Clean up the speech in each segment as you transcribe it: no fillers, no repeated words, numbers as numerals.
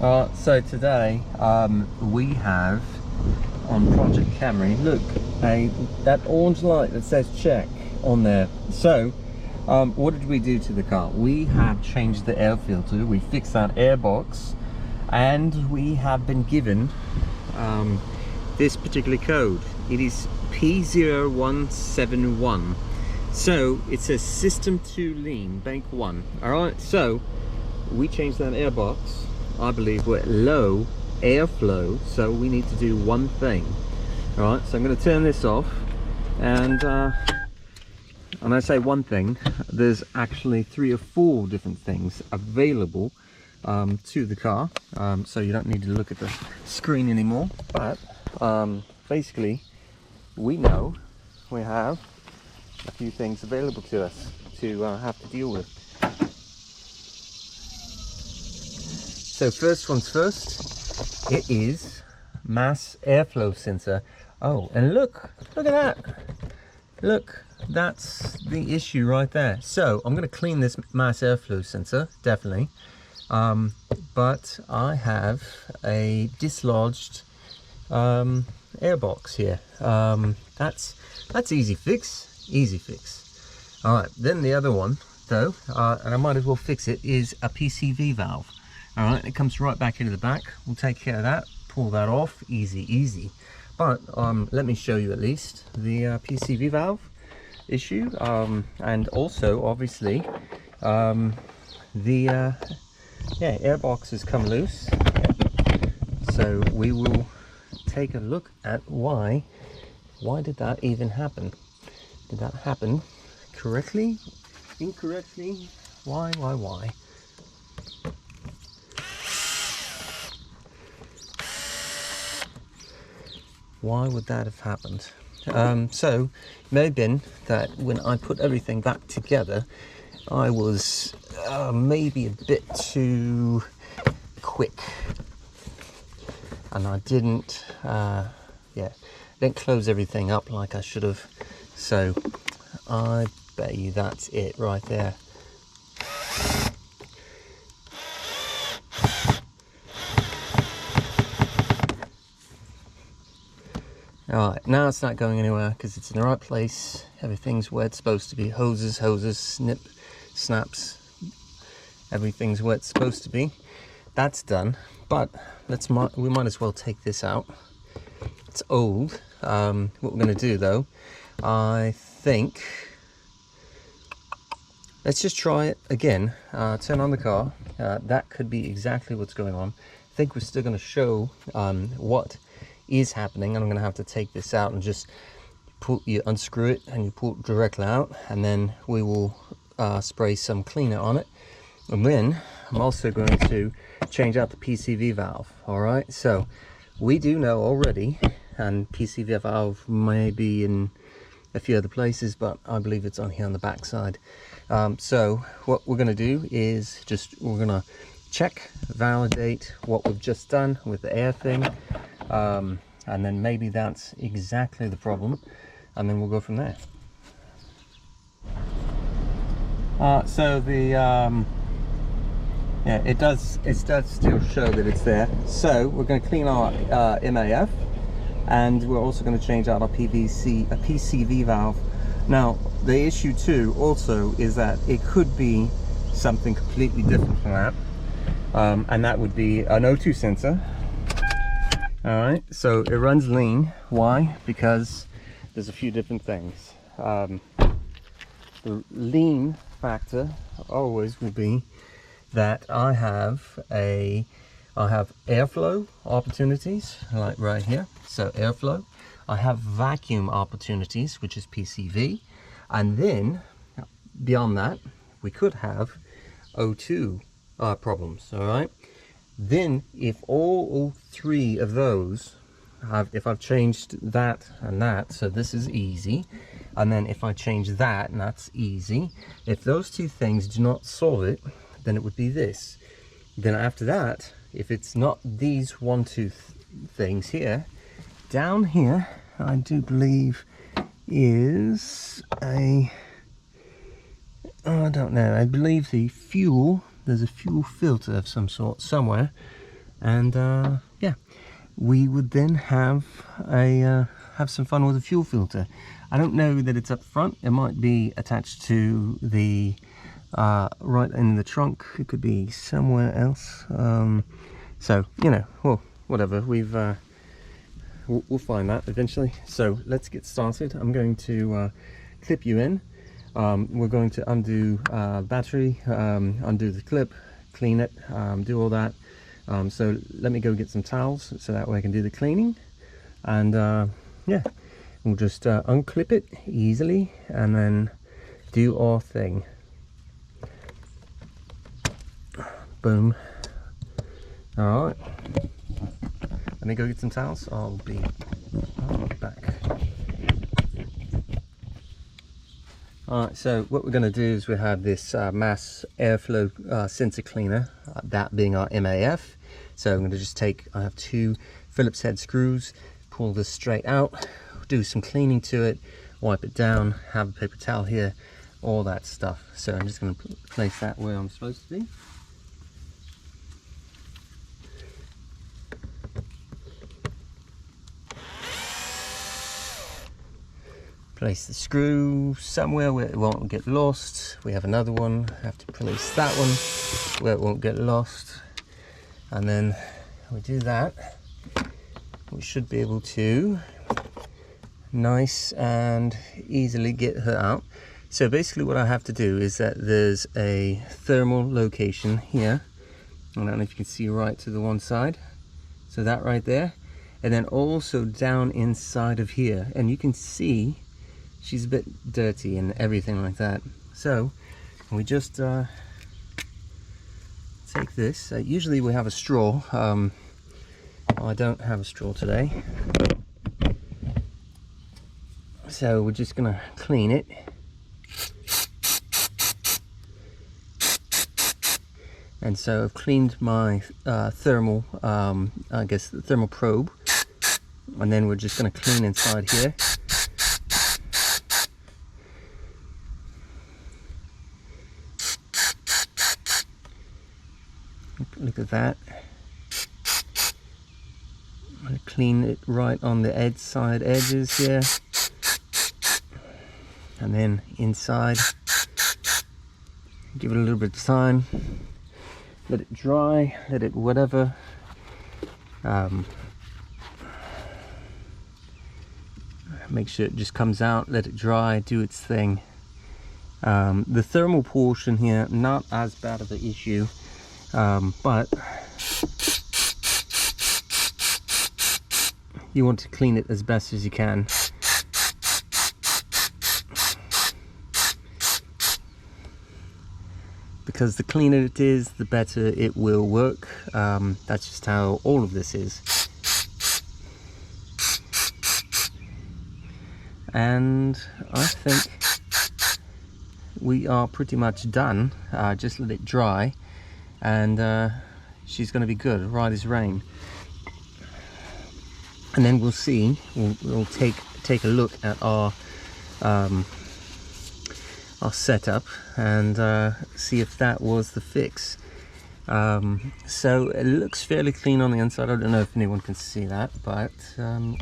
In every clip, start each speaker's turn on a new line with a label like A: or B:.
A: So today we have on Project Camry, look, that orange light that says check on there. So what did we do to the car? We have changed the air filter, we fixed that air box, and we have been given this particular code. It is P0171. So it says system 2 lean, bank 1. Alright, so we changed that air box. I believe we're at low airflow, so we need to do one thing. Alright, so I'm going to turn this off, and I say one thing, there's actually 3 or 4 different things available to the car, so you don't need to look at the screen anymore. But basically we know we have a few things available to us to have to deal with. So first one's first, it is mass airflow sensor. Oh, and look at that. Look, that's the issue right there. So I'm going to clean this mass airflow sensor, definitely. But I have a dislodged airbox here. That's easy fix. All right, then the other one though, and I might as well fix it, is a PCV valve. All right, it comes right back into the back. We'll take care of that, pull that off, easy. But let me show you at least the PCV valve issue, and also obviously the airbox has come loose. So we will take a look at why did that even happen. Did that happen correctly, incorrectly? Why? Why would that have happened? So it may have been that when I put everything back together, I was maybe a bit too quick, and I didn't close everything up like I should have. So I bet you that's it right there. Alright, now it's not going anywhere because it's in the right place. Everything's where it's supposed to be. Hoses, snip, snaps. Everything's where it's supposed to be. That's done. But we might as well take this out. It's old. What we're going to do though, I think, let's just try it again. Turn on the car. That could be exactly what's going on. I think we're still going to show what is happening. I'm going to have to take this out and just you unscrew it and you pull it directly out, and then we will spray some cleaner on it. And then I'm also going to change out the PCV valve. Alright, so we do know already, and PCV valve may be in a few other places, but I believe it's on here on the back side. So what we're going to do is we're going to check, validate what we've just done with the air thing, and then maybe that's exactly the problem, and then we'll go from there. So the it does still show that it's there. So we're going to clean our MAF, and we're also going to change out our PCV valve. Now the issue too also is that it could be something completely different from that, and that would be an O2 sensor. Alright, so it runs lean. Why? Because there's a few different things. The lean factor always will be that I have airflow opportunities, like right here. So airflow. I have vacuum opportunities, which is PCV, and then beyond that we could have O2 problems. Alright, then if all 3 of those if I've changed that and that, so this is easy, and then if I change that, and that's easy, if those 2 things do not solve it, then it would be this. Then after that, if it's not these 1, 2 things here, down here I do believe is I don't know, I believe the fuel, there's a fuel filter of some sort somewhere, and yeah, we would then have some fun with the fuel filter. I don't know that it's up front. It might be attached to the right in the trunk. It could be somewhere else. So you know, well, whatever. We'll find that eventually. So let's get started. I'm going to clip you in. We're going to undo battery, undo the clip, clean it, do all that. So let me go get some towels so that way I can do the cleaning, and yeah, we'll just unclip it easily and then do our thing. Boom. All right, let me go get some towels. I'll be back. Alright, so what we're going to do is we have this mass airflow sensor cleaner, that being our MAF. So I'm going to just I have 2 Phillips head screws, pull this straight out, do some cleaning to it, wipe it down, have a paper towel here, all that stuff. So I'm just going to place that where I'm supposed to be. Place the screw somewhere where it won't get lost. We have another one, have to place that one where it won't get lost. And then we do that, we should be able to nice and easily get her out. So basically what I have to do is that there's a thermal location here. I don't know if you can see right to the one side. So that right there. And then also down inside of here. And you can see she's a bit dirty and everything like that. So we just take this. Usually we have a straw. I don't have a straw today. So we're just gonna clean it. And so I've cleaned my thermal, I guess the thermal probe. And then we're just gonna clean inside here. Look at that. I'm going to clean it right on the side edges here. And then inside. Give it a little bit of time. Let it dry, let it whatever. Make sure it just comes out, let it dry, do its thing. The thermal portion here, not as bad of an issue. But you want to clean it as best as you can. Because the cleaner it is, the better it will work. That's just how all of this is. And I think we are pretty much done. Just let it dry. And she's going to be good, right as rain. And then we'll see. We'll take a look at our setup and see if that was the fix. So it looks fairly clean on the inside. I don't know if anyone can see that, but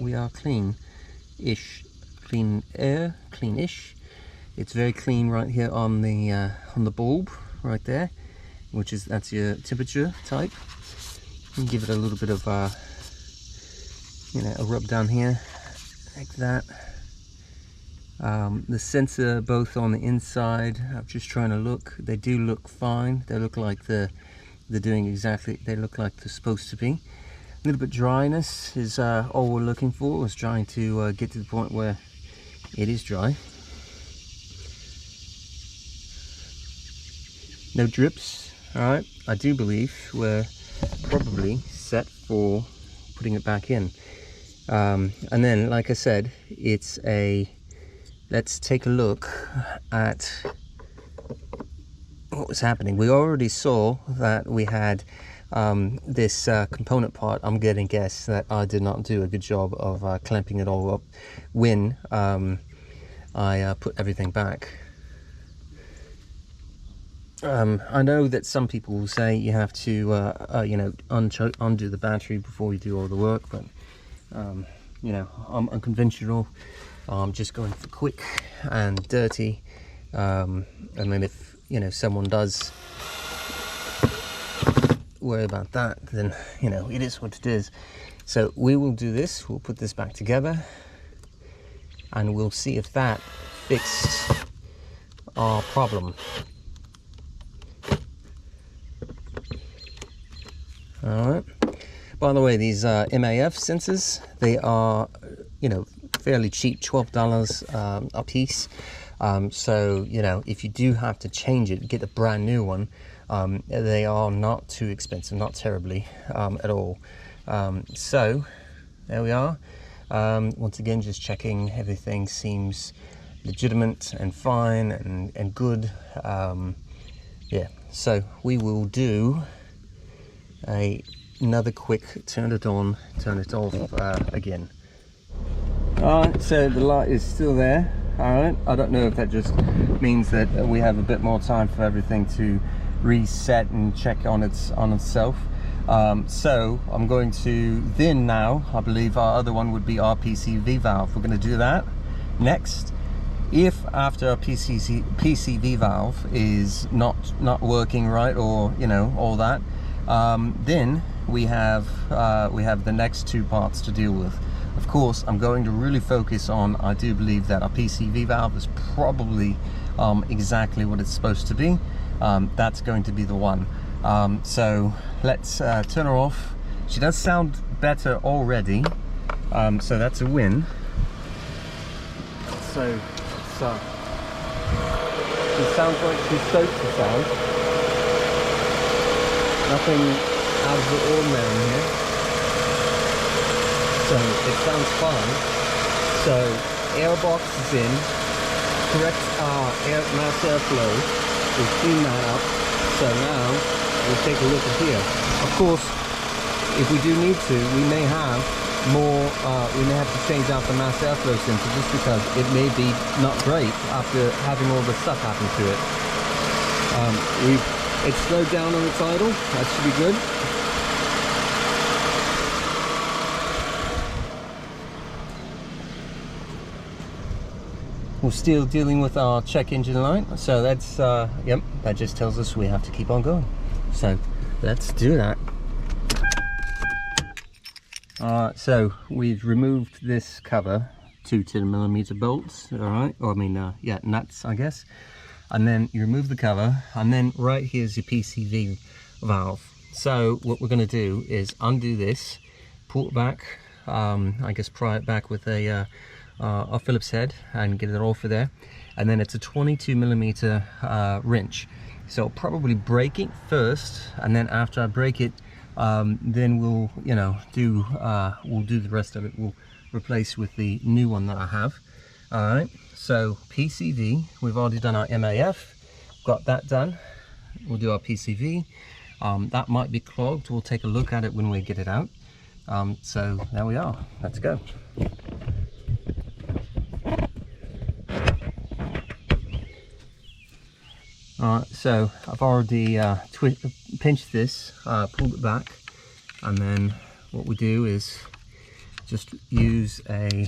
A: we are clean-ish. Clean-ish. It's very clean right here on the bulb right there. That's your temperature type. And give it a little bit of a rub down here like that. The sensor both on the inside, I'm just trying to look, they do look fine. They look like they're doing exactly, they look like they're supposed to be. A little bit dryness is all we're looking for. We're trying to get to the point where it is dry. No drips. Alright, I do believe we're probably set for putting it back in. And then, like I said, it's let's take a look at what was happening. We already saw that we had this component part. I'm getting guess that I did not do a good job of clamping it all up when I put everything back. I know that some people will say you have to you know, undo the battery before you do all the work, but you know, I'm unconventional. I'm just going for quick and dirty, and then if, you know, someone does worry about that, then, you know, it is what it is. So we will do this, we'll put this back together, and we'll see if that fixed our problem. All right. By the way, these MAF sensors, they are, you know, fairly cheap, $12 a piece. So, you know, if you do have to change it, get a brand new one, they are not too expensive, not terribly at all. So there we are. Once again, just checking everything seems legitimate and fine and good. Yeah, so we will do another quick turn it on, turn it off again. Alright, so the light is still there. Alright, I don't know if that just means that we have a bit more time for everything to reset and check on itself. So I'm going to then now, I believe our other one would be our PCV valve. We're going to do that next. If after our PCV valve is not working right, or, you know, all that, then we have the next two parts to deal with. Of course, I'm going to really focus on, I do believe that our PCV valve is probably exactly what it's supposed to be. That's going to be the one. So let's turn her off. She does sound better already, so that's a win. So it sounds like she's supposed to sound. Nothing out of the ordinary here. So it sounds fine. So airbox is in, correct mass airflow. We'll clean that up. So now we'll take a look at here. Of course, if we do need to, we may have more, we may have to change out the mass airflow sensor, just because it may be not great after having all the stuff happen to it. It's slowed down on its idle. That should be good. We're still dealing with our check engine light, so that's yep, that just tells us we have to keep on going. So let's do that. So we've removed this cover, 2 10mm bolts, all right, or I mean yeah, nuts, I guess. And then you remove the cover, and then right here's your PCV valve. So what we're going to do is undo this, pull it back, I guess pry it back with a Phillips head and get it off of there. And then it's a 22mm wrench, so I'll probably break it first, and then after I break it, then we'll, you know, we'll do the rest of it. We'll replace with the new one that I have. All right, so PCV, we've already done our MAF, got that done. We'll do our PCV. That might be clogged. We'll take a look at it when we get it out. So there we are. Let's go. Alright, so I've already pinched this, pulled it back, and then what we do is just use a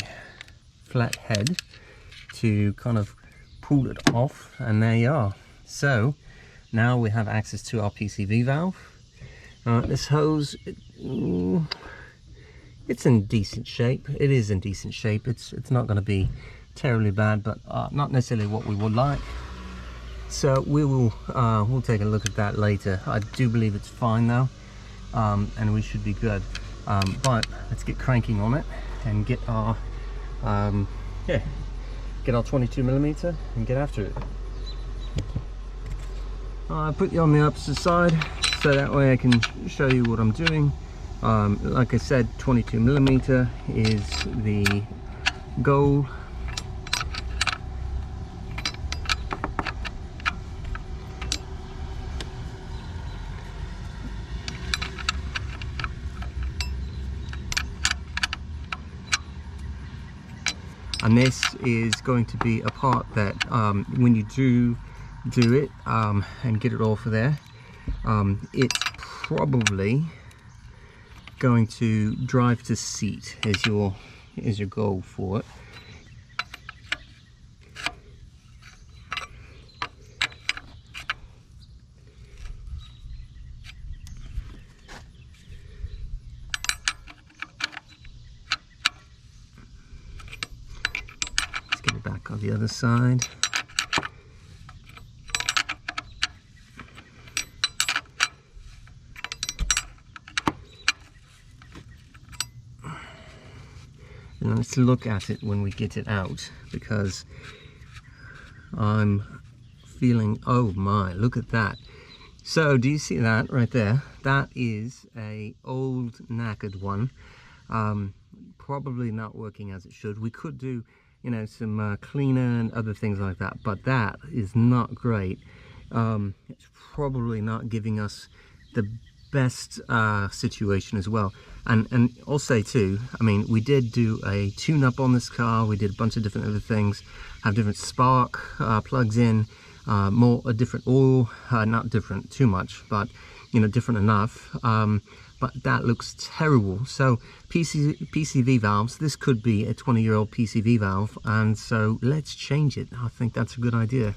A: flat head to kind of pull it off, and there you are. So now we have access to our PCV valve. This hose, it's in decent shape. It is in decent shape. It's not going to be terribly bad, but not necessarily what we would like. So we will we'll take a look at that later. I do believe it's fine now, and we should be good. But let's get cranking on it and get our yeah, get our 22mm and get after it. I put you on the opposite side so that way I can show you what I'm doing. Like I said, 22mm is the goal. And this is going to be a part that when you do do it and get it off of there. It's probably going to drive to seat is your goal for it. Let's get it back on the other side. And let's look at it when we get it out, because I'm feeling, oh my, look at that. So do you see that right there? That is a old knackered one, probably not working as it should. We could do, you know, some cleaner and other things like that, but that is not great. It's probably not giving us the best situation as well. And I'll say too, I mean, we did do a tune-up on this car. We did a bunch of different other things, have different spark plugs in, a different oil, not different too much, but you know, different enough. But that looks terrible. So PCV valves, this could be a 20-year-old PCV valve, and so let's change it. I think that's a good idea.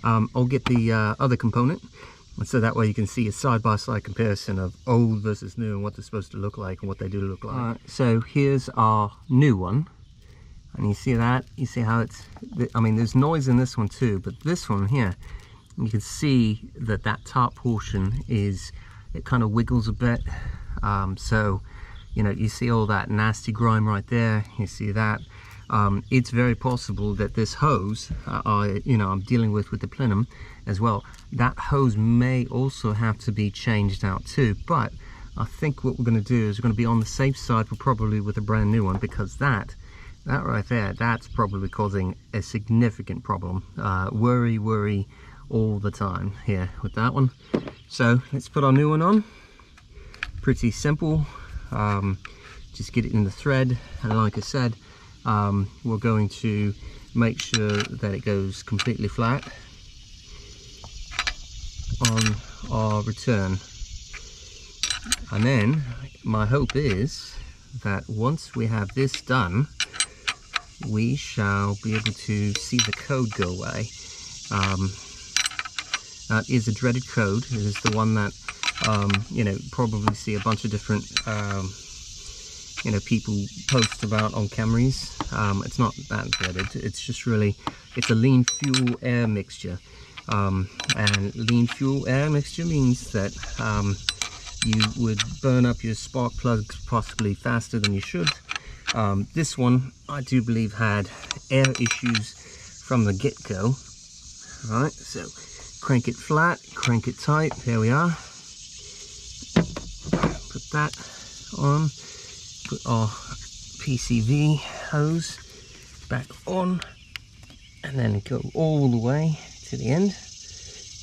A: I'll get the other component, so that way you can see a side-by-side comparison of old versus new and what they're supposed to look like and what they do look like. So here's our new one, and you see that? You see how it's, I mean, there's noise in this one too, but this one here, you can see that that top portion is, it kind of wiggles a bit. So, you know, you see all that nasty grime right there, you see that. It's very possible that this hose, I'm dealing with the plenum as well, that hose may also have to be changed out too. But I think what we're going to do is we're going to be on the safe side, probably with a brand new one, because that right there, that's probably causing a significant problem. Worry all the time here with that one. So let's put our new one on. Pretty simple. Just get it in the thread, and like I said, we're going to make sure that it goes completely flat on our return. And then my hope is that once we have this done, we shall be able to see the code go away. That is a dreaded code. It is the one that you know, probably see a bunch of different you know, people post about on Camrys. It's not that dreaded. It's just really, it's a lean fuel air mixture, and lean fuel air mixture means that you would burn up your spark plugs possibly faster than you should. This one, I do believe, had air issues from the get-go. All right, so crank it flat, crank it tight. There we are. Put that on. Put our PCV hose back on, and then go all the way to the end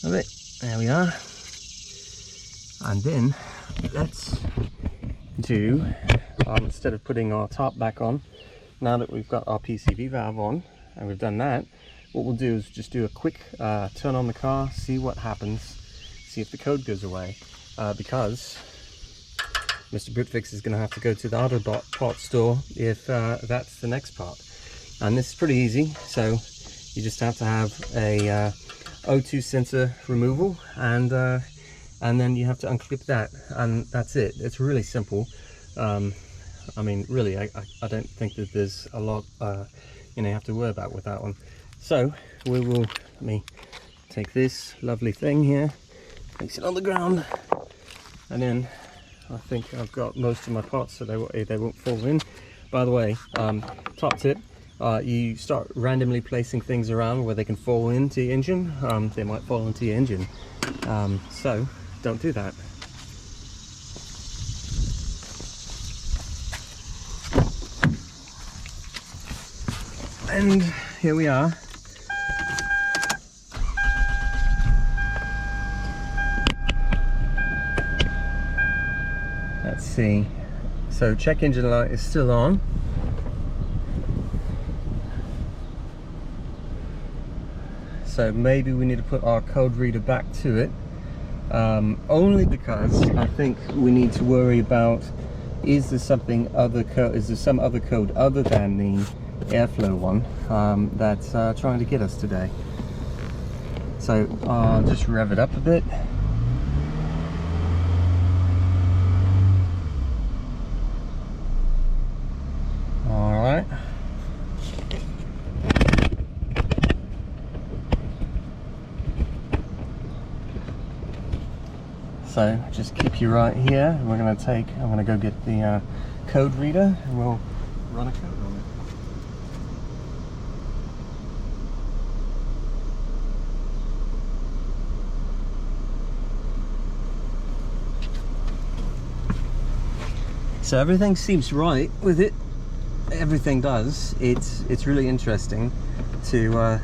A: of it. There we are. And then let's do, instead of putting our top back on, now that we've got our PCV valve on and we've done that, what we'll do is just do a quick turn on the car, see what happens, see if the code goes away, because Mr. Britfix is going to have to go to the auto part store if that's the next part. And this is pretty easy. So you just have to have a O2 sensor removal, and then you have to unclip that, and that's it. It's really simple. I mean, really, I don't think that there's a lot you know, you have to worry about with that one. So we will, let me take this lovely thing here, place it on the ground, and then I think I've got most of my parts so they won't fall in. By the way, top tip, you start randomly placing things around where they can fall into your engine. They might fall into your engine, so don't do that. And here we are. Let's see. So check engine light is still on. so maybe we need to put our code reader back to it, only because I think we need to worry about, is there some other code other than the airflow one that's trying to get us today. So I'll just rev it up a bit. All right. So just keep you right here. I'm gonna go get the code reader and we'll run a code on it. So everything seems right with it. Everything does. It's really interesting to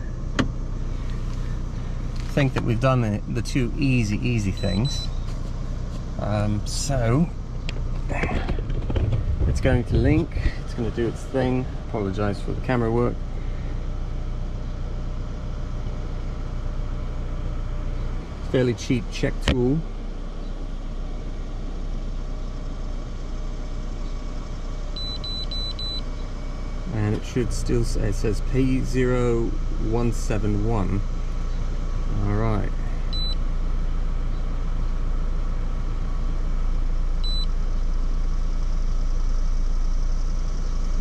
A: think that we've done the two easy things. So it's going to link, it's going to do its thing. Apologize for the camera work. Fairly cheap check tool. And it should still say, it says P0171. All right.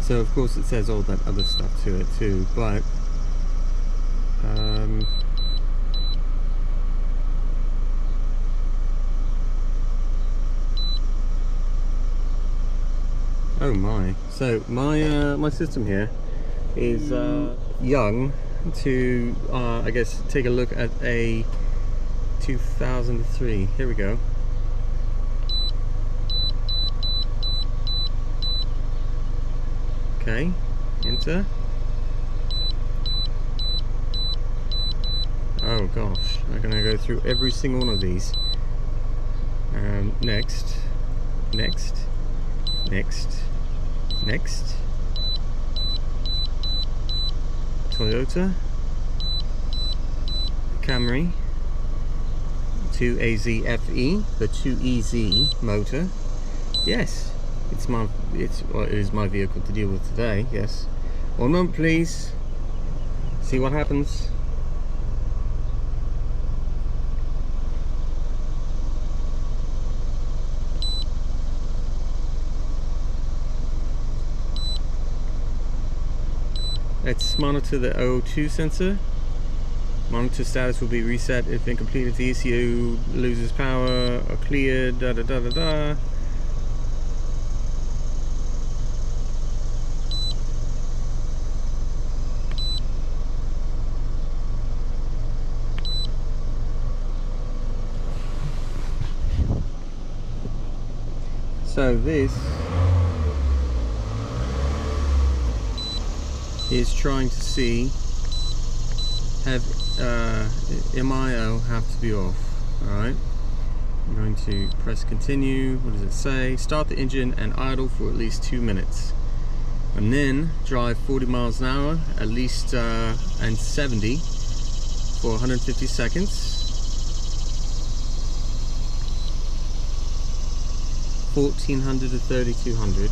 A: So of course it says all that other stuff to it too, but oh my! So my system here is young to I guess take a look at a 2003. Here we go. Okay, enter. Oh gosh, I'm gonna go through every single one of these. Next, next, next, next. Toyota, Camry, 2AZFE, the 2EZ motor. Yes. It is my vehicle to deal with today, yes. 1 moment please. See what happens. Let's monitor the O2 sensor. Monitor status will be reset if incomplete, if the ECU loses power or cleared, da da da da da. So this is trying to see, have MIO have to be off. Alright, I'm going to press continue. What does it say? Start the engine and idle for at least 2 minutes. And then drive 40 miles an hour, at least, and 70 for 150 seconds. 1400 to 3200.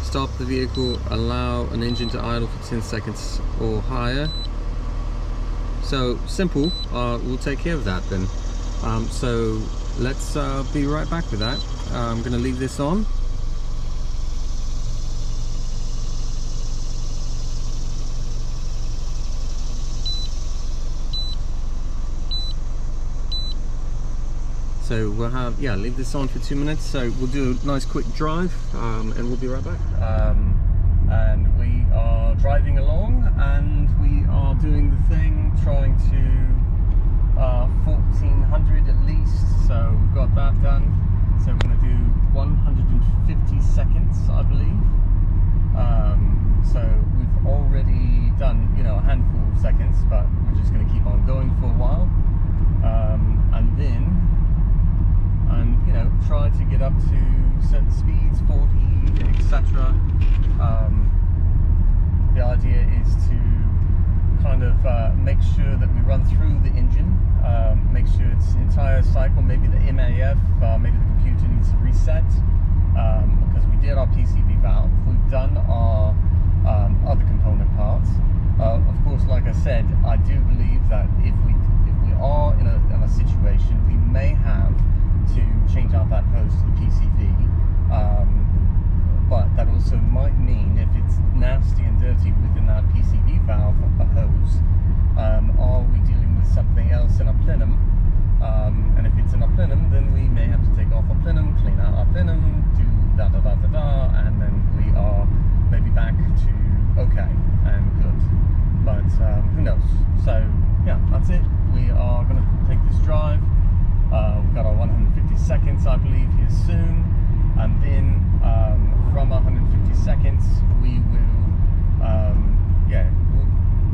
A: Stop the vehicle, allow an engine to idle for 10 seconds or higher. So simple, we'll take care of that then. So let's be right back with that. I'm going to leave this on. So we'll have, leave this on for 2 minutes. So we'll do a nice quick drive and we'll be right back. And we are driving along and we are doing the thing, trying to 1400 at least. So we've got that done. So we're going to do 150 seconds, I believe. So we've already done, a handful of seconds, but we're just going to keep on going for a while. And then try to get up to certain speeds, 40, etc. The idea is to kind of make sure that we run through the engine, make sure its entire cycle, maybe the MAF, maybe the computer needs to reset, because we did our PCV valve, we've done our other component parts. Of course, like I said, I do believe that if we are in a situation, we may have to change out that hose to the PCV, but that also might mean if it's nasty and dirty within that PCV valve hose, are we dealing with something else in our plenum? And if it's in our plenum, then we may have to take off our plenum, clean out our plenum, do da-da-da-da-da, and then we are maybe back to okay and good. But who knows? So yeah, that's it. We are going to take this drive. We've got our 150 seconds, I believe, here soon, and then from 150 seconds, we will,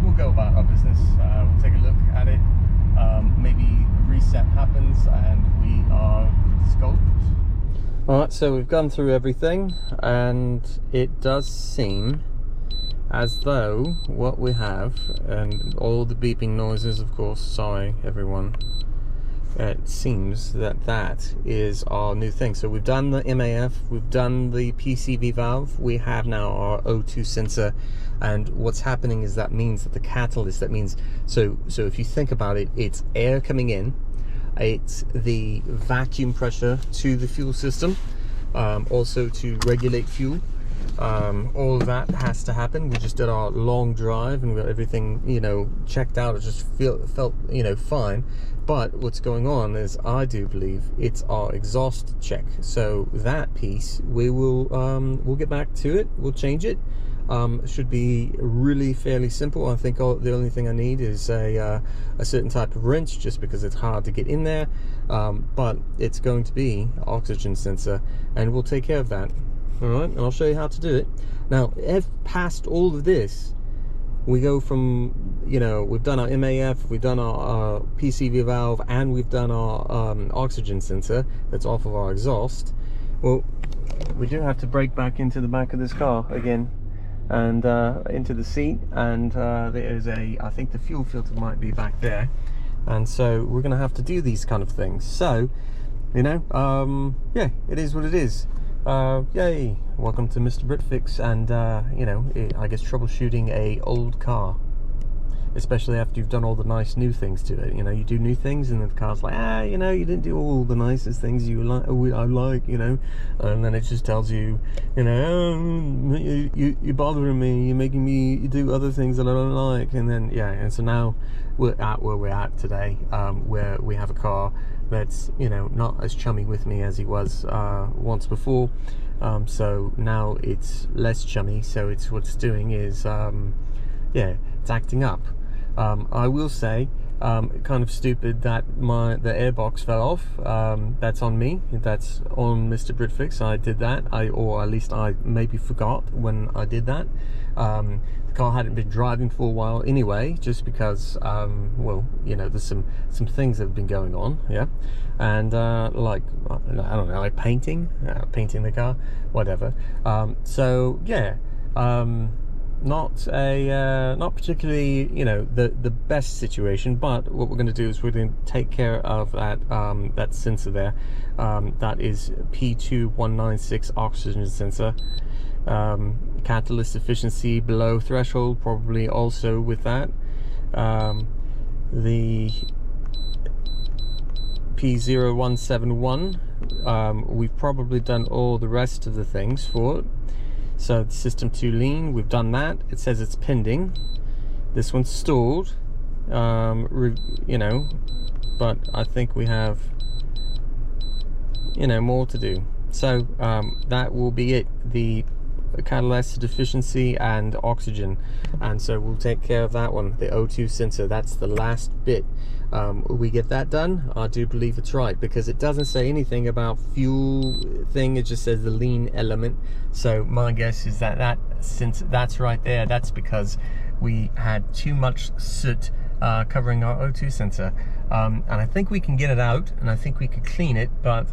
A: we'll go about our business. We'll take a look at it. Maybe a reset happens, and we are scoped. All right, so we've gone through everything, and it does seem as though what we have, and all the beeping noises, of course, sorry everyone, it seems that that is our new thing. So we've done the MAF, we've done the PCV valve, we have now our O2 sensor, and what's happening is that means that the catalyst, that means, so if you think about it, it's air coming in, it's the vacuum pressure to the fuel system, also to regulate fuel. All of that has to happen. We just did our long drive and we got everything, you know, checked out. It just felt, you know, fine. But what's going on is, I do believe it's our exhaust check. So that piece, we will, we'll get back to it. We'll change it. It should be really fairly simple. I think the only thing I need is a certain type of wrench, just because it's hard to get in there. But it's going to be oxygen sensor, and we'll take care of that. All right, and I'll show you how to do it. Now, if past all of this, we go from, you know, we've done our MAF, we've done our PCV valve, and we've done our oxygen sensor that's off of our exhaust. Well, we do have to break back into the back of this car again, and into the seat, and there's I think the fuel filter might be back there, and so we're gonna have to do these kind of things. So, you know, yeah, it is what it is. Yay, welcome to Mr. Britfix, and you know, I guess troubleshooting a old car, especially after you've done all the nice new things to it. You know, you do new things and the car's like, you know, you didn't do all the nicest things you like, I like, you know, and then it just tells you, you know, you're bothering me, you're making me do other things that I don't like. And then, yeah, and so now we're at where we're at today, where we have a car that's, you know, not as chummy with me as he was once before. So now it's less chummy, so it's, what it's doing is, yeah, it's acting up. I will say, kind of stupid that the airbox fell off. That's on me. That's on Mr. Britfix. I did that. Or at least I maybe forgot when I did that. The car hadn't been driving for a while anyway, just because, well, you know, there's some things that have been going on, yeah. And like, I don't know, like painting the car, whatever. So yeah. Not particularly, you know, the best situation, but what we're going to do is we're going to take care of that that sensor there. That is P2196 oxygen sensor. Catalyst efficiency below threshold, probably also with that. The P0171, we've probably done all the rest of the things for it. So the system 2 lean, we've done that. It says it's pending. This one's stalled, you know, but I think we have, you know, more to do. So that will be it. The catalyst efficiency and oxygen, and so we'll take care of that one. The O2 sensor, that's the last bit. We get that done, I do believe it's right, because it doesn't say anything about fuel thing, it just says the lean element. So my guess is that since that's right there, that's because we had too much soot covering our O2 sensor, and I think we can get it out, and I think we could clean it, but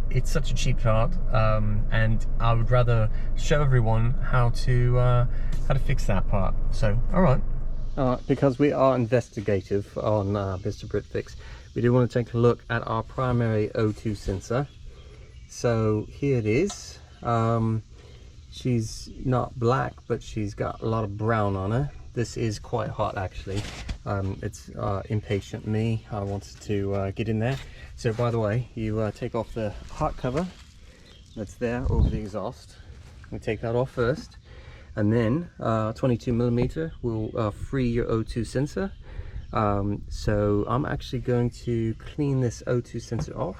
A: it's such a cheap part, and I would rather show everyone how to fix that part. So all right. Because we are investigative on Mr. Britfix, we do want to take a look at our primary O2 sensor. So here it is. She's not black, but she's got a lot of brown on her. This is quite hot actually. It's impatient me. I wanted to get in there. So by the way, you take off the hot cover that's there over the exhaust. We take that off first, and then 22mm will free your O2 sensor. So I'm actually going to clean this O2 sensor off,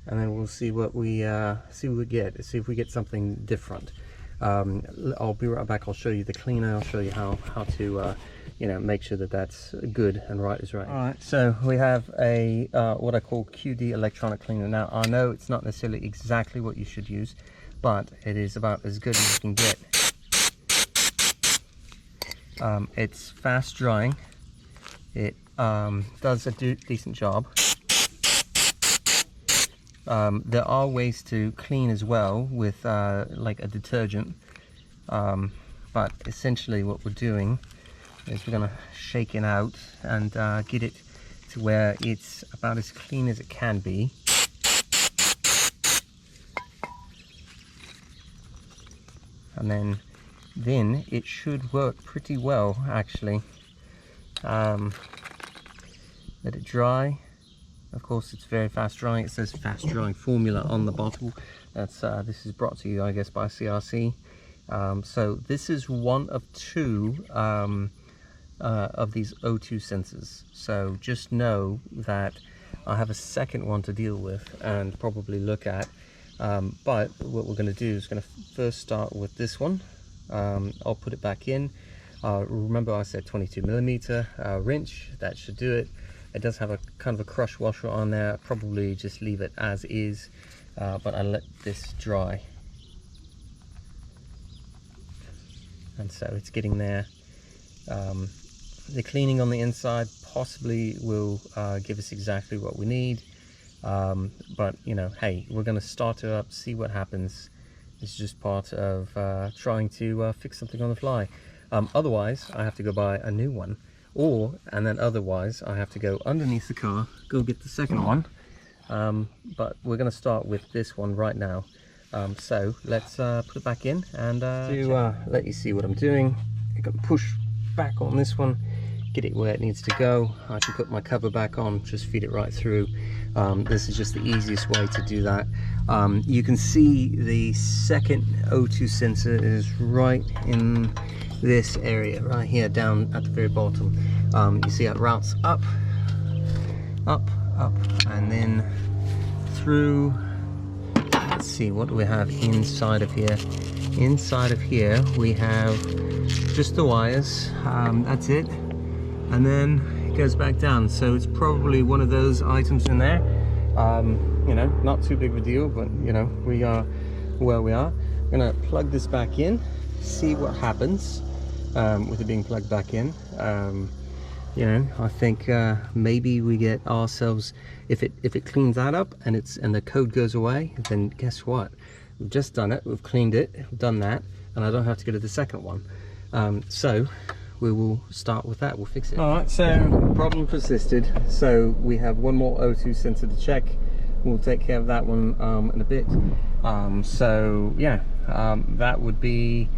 A: and then we'll see what we get. See if we get something different. I'll be right back. I'll show you the cleaner. I'll show you how to you know, make sure that that's good and right is right. All right, so we have a what I call QD electronic cleaner. Now I know it's not necessarily exactly what you should use, but it is about as good as you can get. It's fast drying. It does a decent job. There are ways to clean as well with like a detergent, but essentially what we're doing is we're going to shake it out and get it to where it's about as clean as it can be. And then it should work pretty well actually. Let it dry. Of course, it's very fast drying. It says fast drying formula on the bottle. That's this is brought to you, I guess, by CRC. So this is one of two of these O2 sensors. So just know that I have a second one to deal with and probably look at. But what we're going to do is going to first start with this one. I'll put it back in. Remember I said 22mm wrench. That should do it. It does have a kind of a crush washer on there. I'll probably just leave it as is, but I'll let this dry. And so it's getting there. The cleaning on the inside possibly will give us exactly what we need. But you know, hey, we're going to start it up, see what happens. It's just part of trying to fix something on the fly. Otherwise, I have to go buy a new one. And then otherwise I have to go underneath the car, go get the second one. But we're going to start with this one right now. So let's put it back in and to let you see what I'm doing. I can push back on this one, get it where it needs to go. I can put my cover back on, just feed it right through. This is just the easiest way to do that. You can see the second O2 sensor is right in this area right here down at the very bottom. You see it routes up, and then through. Let's see, what do we have inside of here? Inside of here we have just the wires. That's it, and then it goes back down. So it's probably one of those items in there. You know, not too big of a deal, but you know, we are where we are. I'm gonna plug this back in, see what happens with it being plugged back in. You know, I think maybe we get ourselves, if it cleans that up and the code goes away, then guess what? We've just done it, we've cleaned it, we've done that, and I don't have to go to the second one. So we will start with that, we'll fix it. All right, so problem persisted. So we have one more O2 sensor to check. We'll take care of that one in a bit. So yeah, that would be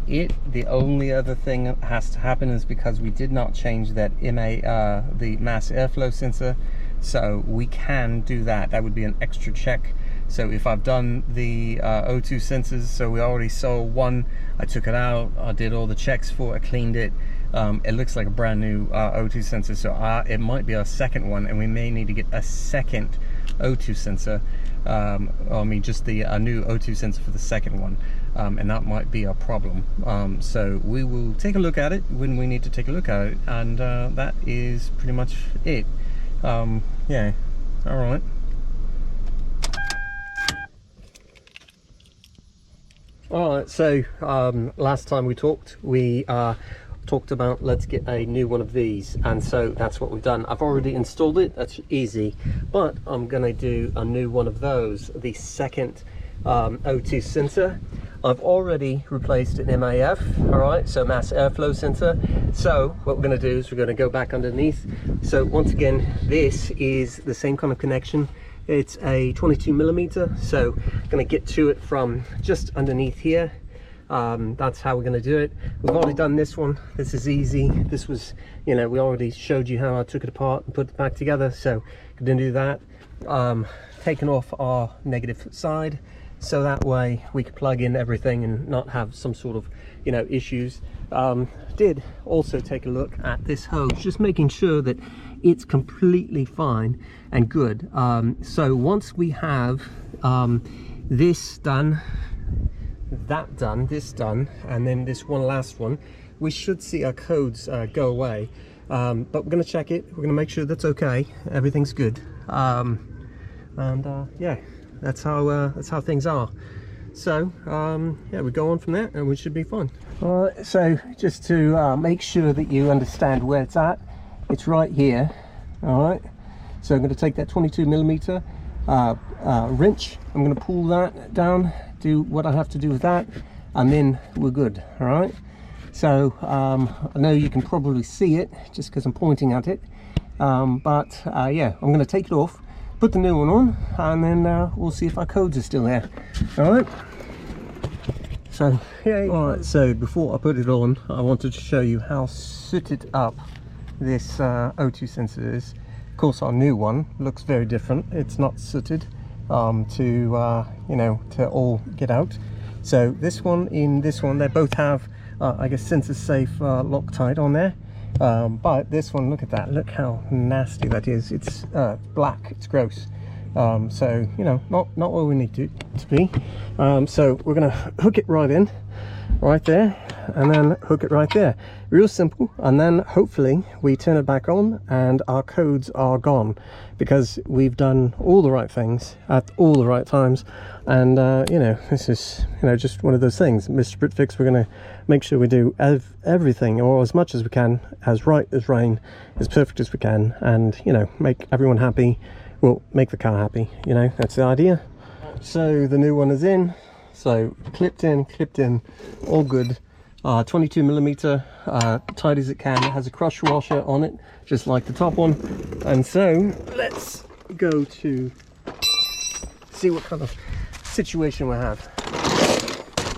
A: it. The only other thing that has to happen is because we did not change that the mass airflow sensor, so we can do that. That would be an extra check. So if I've done the O2 sensors, so we already saw one, I took it out, I did all the checks for it, I cleaned it. It looks like a brand new O2 sensor, so it might be our second one, and we may need to get a second O2 sensor. I mean just a new O2 sensor for the second one, and that might be a problem. So we will take a look at it when we need to take a look at it, and that is pretty much it. Yeah, all right. Alright, so last time we talked about let's get a new one of these, and so that's what we've done. I've already installed it, that's easy, but I'm gonna do a new one of those, the second O2 sensor. I've already replaced an MAF, all right, so mass airflow sensor. So what we're going to do is we're going to go back underneath. So once again, this is the same kind of connection. It's a 22mm, so I'm going to get to it from just underneath here. That's how we're going to do it. We've already done this one. This is easy. This was, you know, we already showed you how I took it apart and put it back together, so going to do that. Taking off our negative side, so that way we can plug in everything and not have some sort of, you know, issues. Did also take a look at this hose, just making sure that it's completely fine and good. So once we have this done, that done, this done, and then this one last one, we should see our codes go away. But we're going to check it. We're going to make sure that's okay, everything's good. Yeah, that's how things are. So yeah, we go on from there and we should be fine. All right, so just to make sure that you understand where it's at, it's right here. All right, so I'm going to take that 22mm wrench, I'm going to pull that down, do what I have to do with that, and then we're good. All right, so I know you can probably see it just because I'm pointing at it, but yeah, I'm going to take it off, put the new one on, and then we'll see if our codes are still there. All right, so yeah. All right, so before I put it on, I wanted to show you how sooted up this O2 sensor is. Of course, our new one looks very different. It's not sooted to you know, to all get out. So this one, in this one, they both have I guess sensor safe Loctite on there, but this one, look at that, look how nasty that is. It's black, it's gross. So you know, not where we need to be. So we're gonna hook it right in, right there, and then hook it right there. Real simple. And then hopefully we turn it back on and our codes are gone, because we've done all the right things at all the right times. And you know, this is, you know, just one of those things. Mr. Britfix, we're going to make sure we do everything, or as much as we can, as right as rain, as perfect as we can, and you know, make everyone happy. Well, make the car happy, you know, that's the idea. So the new one is in, so clipped in, all good. 22mm, tight as it can. It has a crush washer on it, just like the top one. And so let's go to see what kind of situation we have.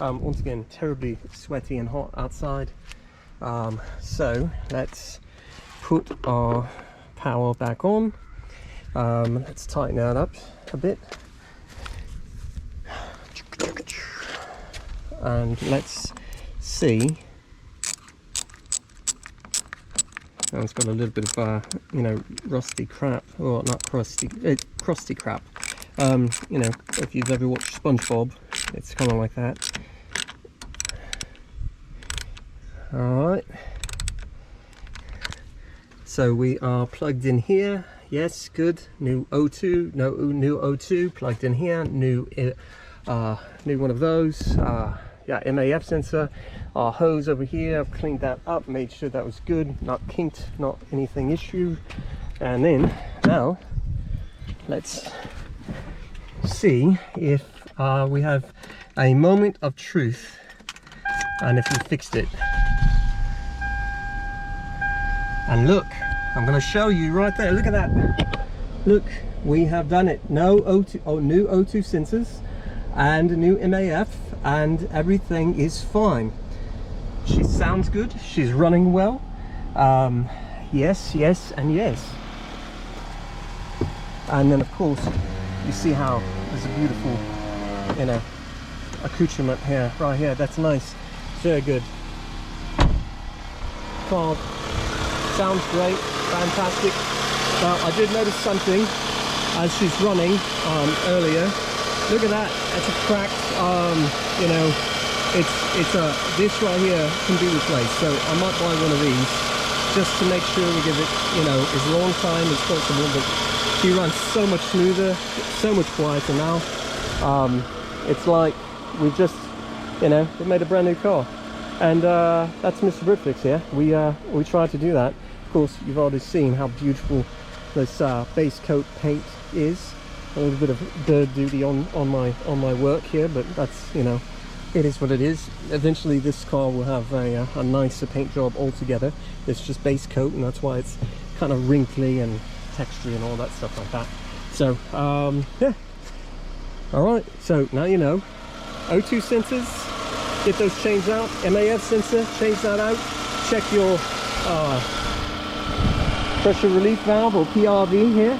A: Once again, terribly sweaty and hot outside. So let's put our power back on. Let's tighten that up a bit. And let's see. Oh, it's got a little bit of you know, rusty crap, or not crusty, crusty crap. You know, if you've ever watched SpongeBob, it's kind of like that. All right, so we are plugged in here. Yes, good. New O2, new O2 plugged in here. New one of those. Yeah, MAF sensor. Our hose over here, I've cleaned that up, made sure that was good, not kinked, not anything issue. And then now let's see if we have a moment of truth and if we fixed it. And look, I'm going to show you right there. Look at that. Look, we have done it. No O2, oh, new O2 sensors and a new MAF, and everything is fine. She sounds good. She's running well. Yes, yes, and yes. And then, of course, you see how there's a beautiful, you know, accoutrement here, right here. That's nice. Very good. Car sounds great. Fantastic. Now, I did notice something as she's running earlier. Look at that. That's a cracked, you know, this right here can be replaced. So I might buy one of these just to make sure we give it, you know, as long time as possible. But she runs so much smoother, so much quieter now. It's like we just, you know, we made a brand new car. And that's Mr. Britfix here. We tried to do that. Of course, you've already seen how beautiful this base coat paint is. A little bit of bird duty on my work here, but that's, you know,
B: it is what it is. Eventually this car will have a nicer paint job altogether. It's just base coat, and that's why it's kind of wrinkly and textury and all that stuff like that. So yeah, all right, so now you know. O2 sensors, get those changed out. MAF sensor, change that out. Check your pressure relief valve or PRV here,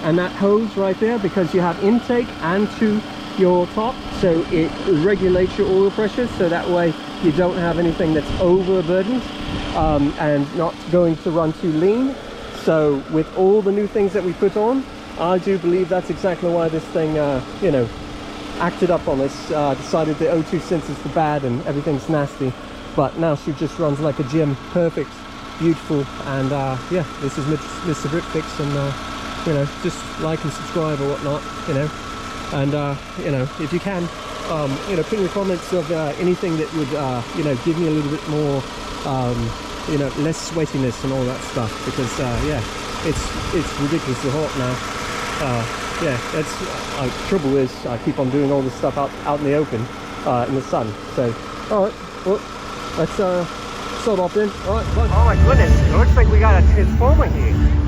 B: and that hose right there, because you have intake and to your top, so it regulates your oil pressure, so that way you don't have anything that's overburdened and not going to run too lean. So with all the new things that we put on, I do believe that's exactly why this thing you know, acted up on us, decided the O2 sensor's the bad and everything's nasty, but now she just runs like a gem, perfect, beautiful. And yeah, this is Mr. Britfix, and you know, just like and subscribe or whatnot, you know. And you know, if you can, you know, put in the comments of anything that would you know, give me a little bit more you know, less sweatiness and all that stuff, because yeah, it's ridiculously hot now. Yeah, that's trouble is I keep on doing all this stuff out in the open in the sun. So all right, well, let's start off then. All right, bye. Oh my goodness, it looks like we got a transformer here.